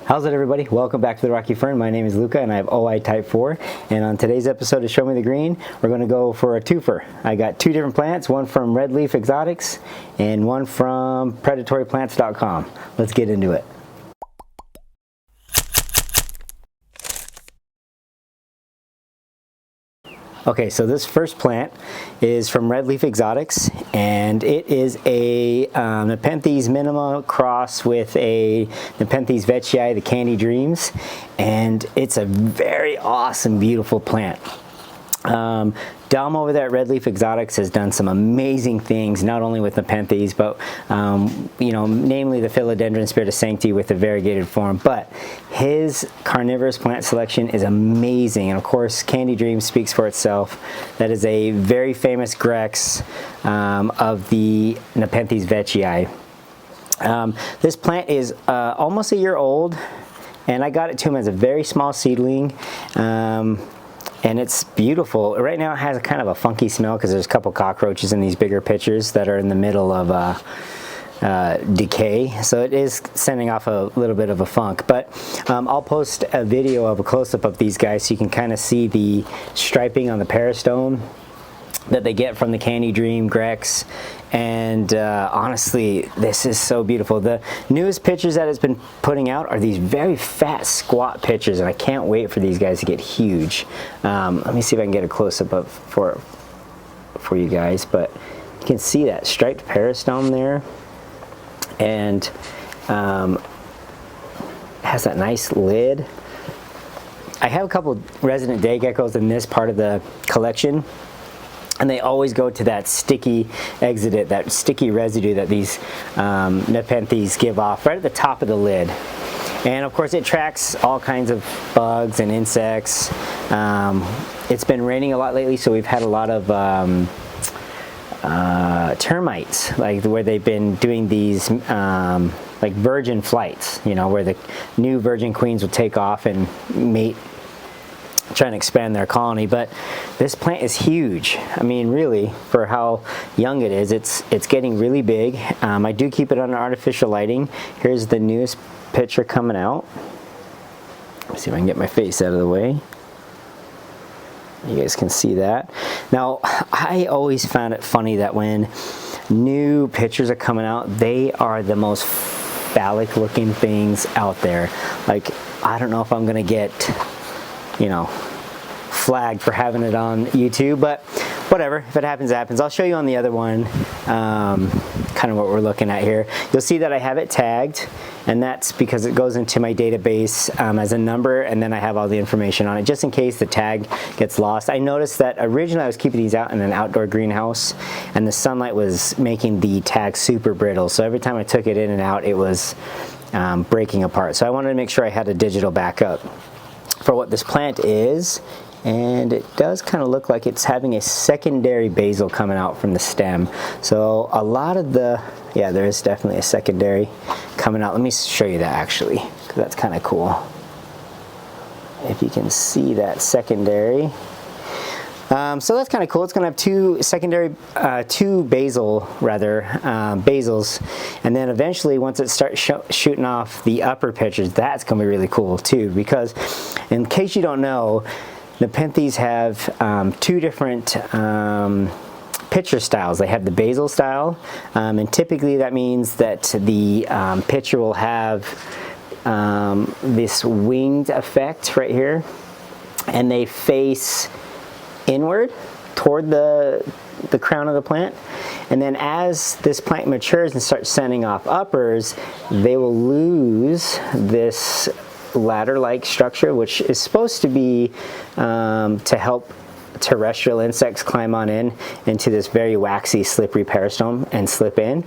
How's it, everybody? Welcome back to the Rocky Fern. My name is Luca and I have OI Type 4, and on today's episode of Show Me the Green we're going to go for a twofer. I got two different plants, one from Red Leaf Exotics and one from predatoryplants.com. Let's get into it. Okay, so this first plant is from Red Leaf Exotics, and it is a Nepenthes minima cross with a Nepenthes veitchii, the Candy Dreams, and it's a very awesome, beautiful plant. Dom over there at Red Leaf Exotics has done some amazing things, not only with Nepenthes, but you know, namely the Philodendron Spirit of Sanctity with the variegated form. But his carnivorous plant selection is amazing, and of course, Candy Dream speaks for itself. That is a very famous Grex of the Nepenthes veitchii. This plant is almost a year old, and I got it to him as a very small seedling. And it's beautiful. Right now it has a kind of a funky smell because there's a couple cockroaches in these bigger pitchers that are in the middle of decay. So it is sending off a little bit of a funk. But I'll post a video of a close-up of these guys so you can kind of see the striping on the peristome that they get from the Candy Dream Grex. And honestly, this is so beautiful. The newest pictures that it's been putting out are these very fat, squat pictures, and I can't wait for these guys to get huge. Let me see if I can get a close-up of for you guys, but you can see that striped peristome there, and it has that nice lid. I have a couple resident day geckos in this part of the collection, and they always go to that sticky exudate, that sticky residue that these Nepenthes give off right at the top of the lid. And of course it tracks all kinds of bugs and insects. It's been raining a lot lately, so we've had a lot of termites, like where they've been doing these like virgin flights, you know, where the new virgin queens will take off and mate, trying to expand their colony. But this plant is huge. I mean, really, for how young it is, it's getting really big. I do keep it under artificial lighting. Here's the newest picture coming out. Let's see if I can get my face out of the way. You guys can see that. Now, I always found it funny that when new pictures are coming out, they are the most phallic looking things out there. Like, I don't know if I'm gonna get, you know, flagged for having it on YouTube, but whatever, if it happens, it happens. I'll show you on the other one kind of what we're looking at here. You'll see that I have it tagged, and that's because it goes into my database as a number, and then I have all the information on it just in case the tag gets lost. I noticed that originally I was keeping these out in an outdoor greenhouse, and the sunlight was making the tag super brittle, so every time I took it in and out, it was breaking apart. So I wanted to make sure I had a digital backup for what this plant is, and it does kind of look like it's having a secondary basal coming out from the stem. So a lot of the, yeah, there is definitely a secondary coming out. Let me show you that actually, because that's kind of cool. If you can see that secondary. So that's kind of cool. It's going to have two secondary, two basals, and then eventually once it starts shooting off the upper pitchers, that's going to be really cool too, because in case you don't know, Nepenthes have two different pitcher styles. They have the basal style, and typically that means that the pitcher will have this winged effect right here, and they face inward toward the crown of the plant, and then as this plant matures and starts sending off uppers, they will lose this ladder-like structure, which is supposed to be to help terrestrial insects climb on into this very waxy, slippery peristome and slip in.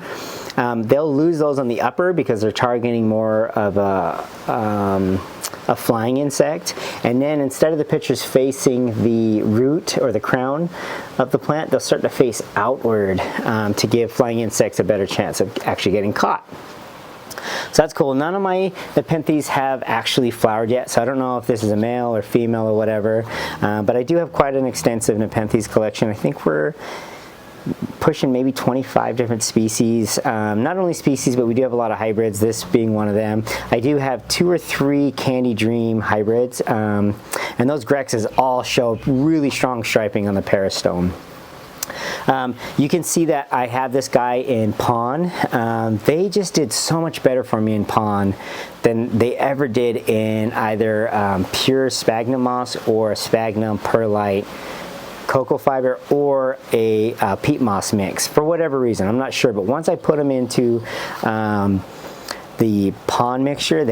They'll lose those on the upper because they're targeting more of a flying insect, and then instead of the pitchers facing the root or the crown of the plant, they'll start to face outward to give flying insects a better chance of actually getting caught. So that's cool. None of my Nepenthes have actually flowered yet, so I don't know if this is a male or female or whatever, but I do have quite an extensive Nepenthes collection. I think we're pushing maybe 25 different species. Not only species, but we do have a lot of hybrids, this being one of them. I do have 2 or 3 Candy Dream hybrids, and those Grexes all show really strong striping on the peristome. You can see that I have this guy in pawn. They just did so much better for me in pawn than they ever did in either pure sphagnum moss or sphagnum perlite cocoa fiber or a peat moss mix for whatever reason. I'm not sure, but once I put them into the pawn mixture,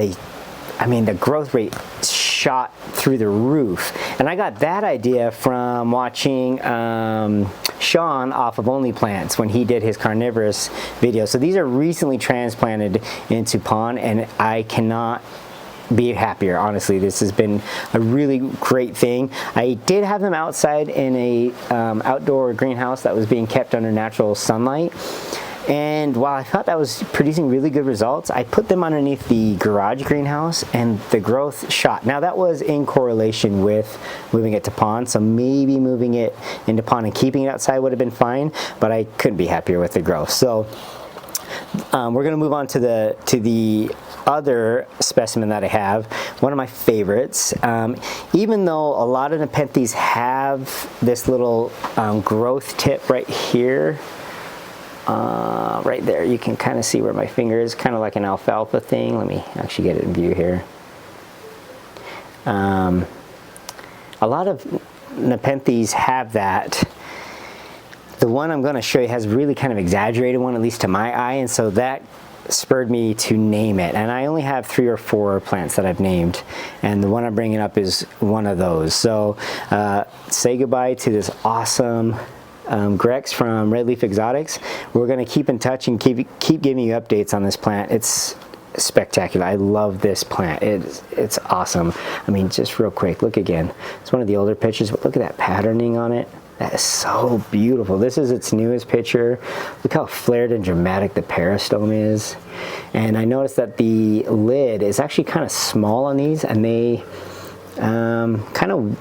I mean, the growth rate shot through the roof. And I got that idea from watching Sean off of Only Plants when he did his carnivorous video. So these are recently transplanted into pawn, and I cannot be happier. Honestly, this has been a really great thing. I did have them outside in a outdoor greenhouse that was being kept under natural sunlight, and while I thought that was producing really good results, I put them underneath the garage greenhouse and the growth shot. Now that was in correlation with moving it to pawn, so maybe moving it into pawn and keeping it outside would have been fine, but I couldn't be happier with the growth. So we're going to move on to the other specimen that I have, one of my favorites. Even though a lot of Nepenthes have this little growth tip right here, right there, you can kind of see where my finger is, kind of like an alfalfa thing. Let me actually get it in view here. A lot of Nepenthes have that. The one I'm going to show you has really kind of exaggerated one, at least to my eye, and so that spurred me to name it. And I only have 3 or 4 plants that I've named, and the one I'm bringing up is one of those. So say goodbye to this awesome Grex from Red Leaf Exotics. We're going to keep in touch and keep giving you updates on this plant. It's spectacular. I love this plant. It's awesome. I mean, just real quick, look again. It's one of the older pictures, but look at that patterning on it. That is so beautiful. This is its newest picture. Look how flared and dramatic the peristome is. And I noticed that the lid is actually kind of small on these, and they kind of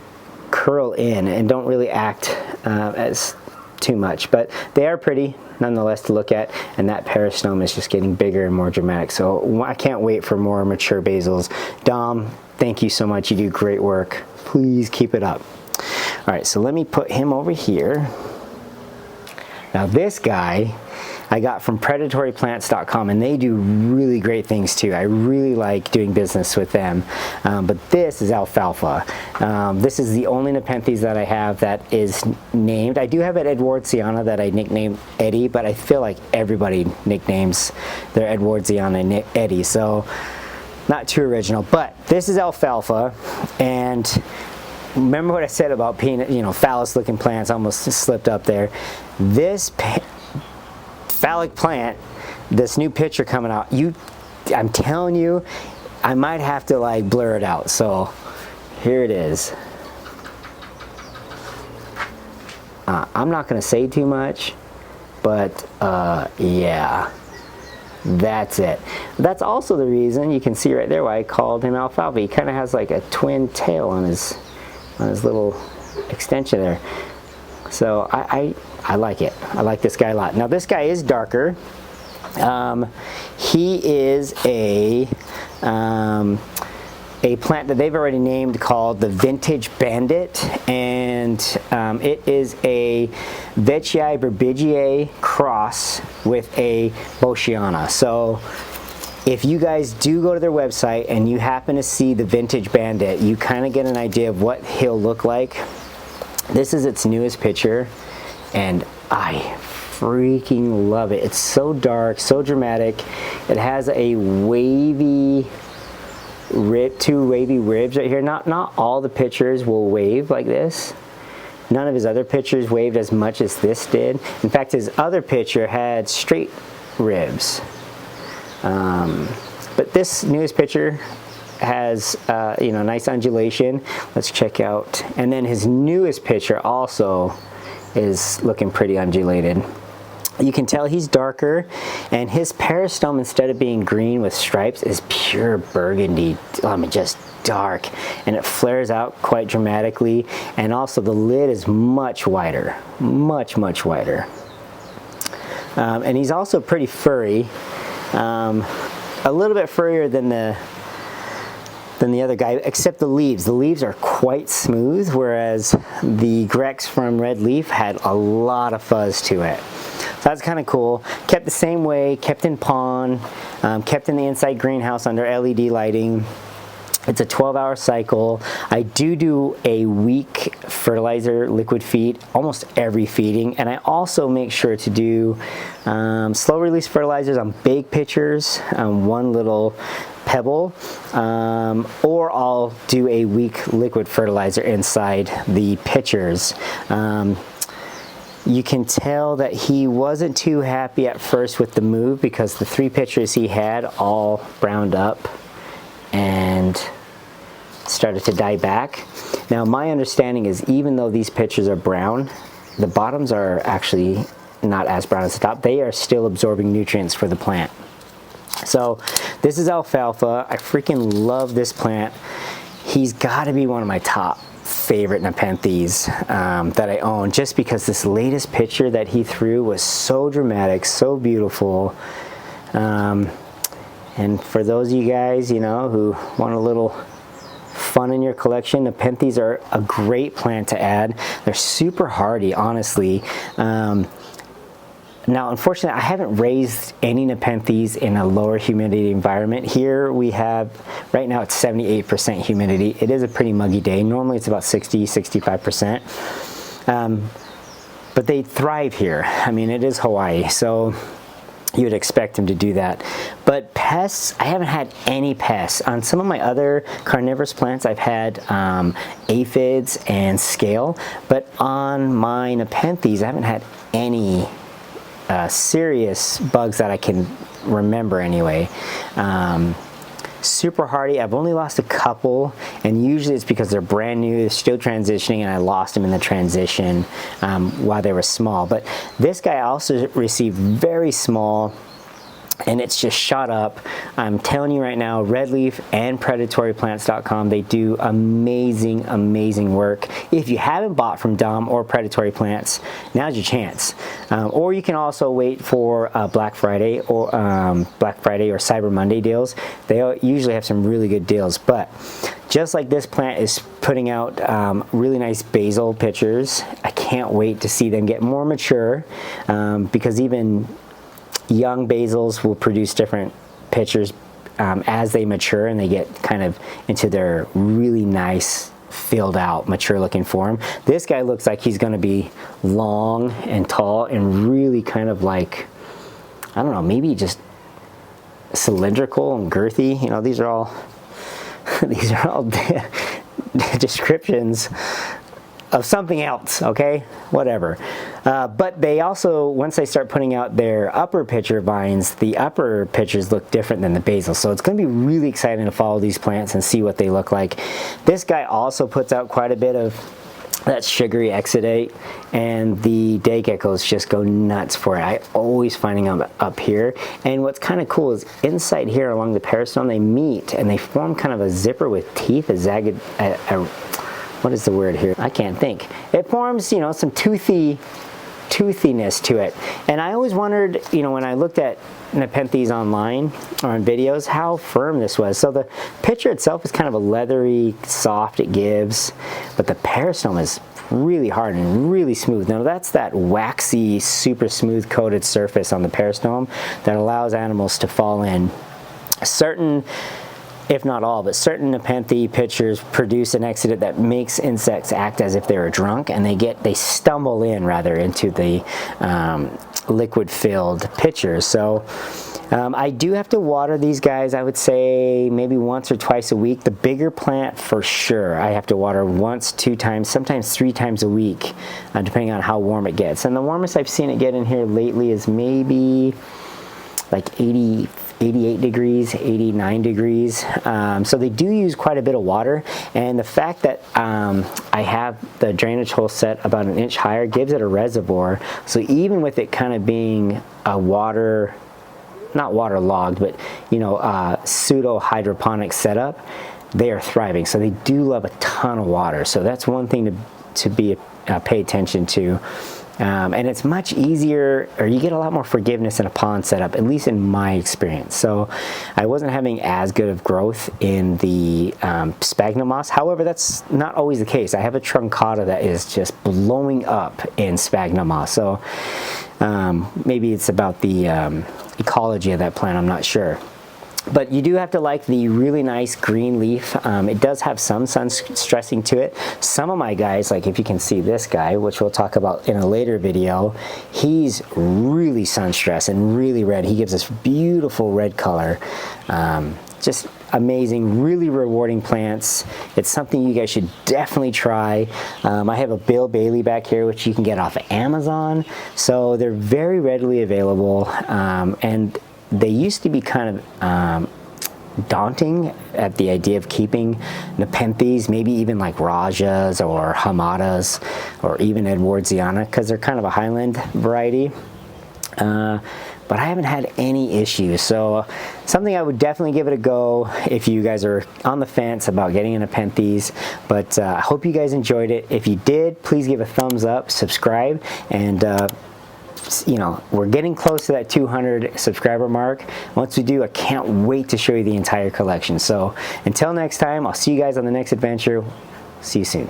curl in and don't really act as too much, but they are pretty nonetheless to look at, and that peristome is just getting bigger and more dramatic. So I can't wait for more mature basils. Dom, thank you so much. You do great work. Please keep it up. All right, so let me put him over here. Now this guy I got from predatoryplants.com, and they do really great things too. I really like doing business with them. But this is alfalfa. This is the only Nepenthes that I have that is named. I do have an Edwardsiana that I nicknamed Eddie, but I feel like everybody nicknames their Edwardsiana Eddie, so not too original. But this is alfalfa, and remember what I said about peanut, phallus looking plants, almost slipped up there. This phallic plant, this new picture coming out, I'm telling you, I might have to like blur it out. So here it is. I'm not going to say too much, but yeah, that's it. That's also the reason, you can see right there why I called him alfalfa. He kind of has like a twin tail on his little extension there. So I like it. I like this guy a lot. Now this guy is darker. He is a plant that they've already named called the Vintage Bandit, and it is a veitchii burbidgeae cross with a boschiana. So if you guys do go to their website and you happen to see the Vintage Bandit, you kind of get an idea of what he'll look like. This is its newest picture, and I freaking love it. It's so dark, so dramatic. It has a wavy two wavy ribs right here. Not all the pictures will wave like this. None of his other pictures waved as much as this did. In fact, his other picture had straight ribs. But this newest picture has nice undulation. Let's check out, and then his newest picture also is looking pretty undulated. You can tell he's darker, and his peristome, instead of being green with stripes, is pure burgundy. I mean, just dark, and it flares out quite dramatically, and also the lid is much wider, much wider. And he's also pretty furry, a little bit furrier than the other guy, except the leaves. The leaves are quite smooth, whereas the Grex from Red Leaf had a lot of fuzz to it. So that's kind of cool. Kept the same way, kept in pond, kept in the inside greenhouse under LED lighting. It's a 12-hour cycle. I do a week fertilizer liquid feed almost every feeding, and I also make sure to do slow release fertilizers on big pitchers, one little pebble, or I'll do a weak liquid fertilizer inside the pitchers. You can tell that he wasn't too happy at first with the move because the 3 pitchers he had all browned up and started to die back. Now my understanding is even though these pitchers are brown, the bottoms are actually not as brown as the top. They are still absorbing nutrients for the plant. So this is alfalfa. I freaking love this plant. He's got to be one of my top favorite Nepenthes that I own, just because this latest picture that he threw was so dramatic, so beautiful. And for those of you guys, you know, who want a little fun in your collection, Nepenthes are a great plant to add. They're super hardy, honestly. Now, unfortunately, I haven't raised any Nepenthes in a lower humidity environment. Here we have, right now it's 78% humidity. It is a pretty muggy day. Normally it's about 60, 65%. But they thrive here. I mean, it is Hawaii, so you would expect them to do that. But pests, I haven't had any pests. On some of my other carnivorous plants, I've had aphids and scale, but on my Nepenthes, I haven't had any serious bugs that I can remember anyway. Super hardy. I've only lost a couple, and usually it's because they're brand new, they're still transitioning, and I lost them in the transition while they were small. But this guy also received very small, and it's just shot up. I'm telling you right now, Red Leaf and PredatoryPlants.com, they do amazing, amazing work. If you haven't bought from Dom or Predatory Plants, now's your chance. Or you can also wait for Black Friday or Cyber Monday deals. They usually have some really good deals. But just like this plant is putting out really nice basil pitchers, I can't wait to see them get more mature, because even young basils will produce different pitchers as they mature and they get kind of into their really nice filled out mature looking form. This guy looks like he's going to be long and tall and really kind of like, I don't know, maybe just cylindrical and girthy. You know, these are all descriptions of something else, okay? Whatever. But they also, once they start putting out their upper pitcher vines, the upper pitchers look different than the basil. So it's going to be really exciting to follow these plants and see what they look like. This guy also puts out quite a bit of that sugary exudate, and the day geckos just go nuts for it. I always finding them up here. And what's kind of cool is inside here along the peristome, they meet and they form kind of a zipper with teeth, what is the word here? I can't think. It forms, you know, some toothiness to it. And I always wondered, you know, when I looked at Nepenthes online or on videos, how firm this was. So the pitcher itself is kind of a leathery, soft, it gives, but the peristome is really hard and really smooth. Now that's that waxy, super smooth coated surface on the peristome that allows animals to fall in. Certain, if not all, but certain Nepenthe pitchers produce an exudate that makes insects act as if they were drunk, and they stumble in rather into the liquid-filled pitchers. So I do have to water these guys, I would say maybe once or twice a week. The bigger plant, for sure, I have to water once, 2 times, sometimes 3 times a week, depending on how warm it gets. And the warmest I've seen it get in here lately is maybe like 88 degrees, 89 degrees. So they do use quite a bit of water, and the fact that I have the drainage hole set about an inch higher gives it a reservoir. So even with it kind of being a not waterlogged, but you know, pseudo hydroponic setup, they are thriving. So they do love a ton of water. So that's one thing to pay attention to. And it's much easier, or you get a lot more forgiveness in a pond setup, at least in my experience. So I wasn't having as good of growth in the sphagnum moss. However, that's not always the case. I have a truncata that is just blowing up in sphagnum moss. So maybe it's about the ecology of that plant, I'm not sure. But you do have to like the really nice green leaf. It does have some sun stressing to it. Some of my guys, like if you can see this guy, which we'll talk about in a later video, he's really sun stressed and really red. He gives us beautiful red color. Just amazing, really rewarding plants. It's something you guys should definitely try. I have a Bill Bailey back here, which you can get off of Amazon. So they're very readily available, and they used to be kind of daunting at the idea of keeping Nepenthes, maybe even like Rajas or Hamadas or even Edwardsiana, because they're kind of a highland variety. But I haven't had any issues, so something I would definitely give it a go if you guys are on the fence about getting a Nepenthes. But I hope you guys enjoyed it. If you did, please give a thumbs up, subscribe, and you know, we're getting close to that 200 subscriber mark. Once we do, I can't wait to show you the entire collection. So until next time, I'll see you guys on the next adventure. See you soon.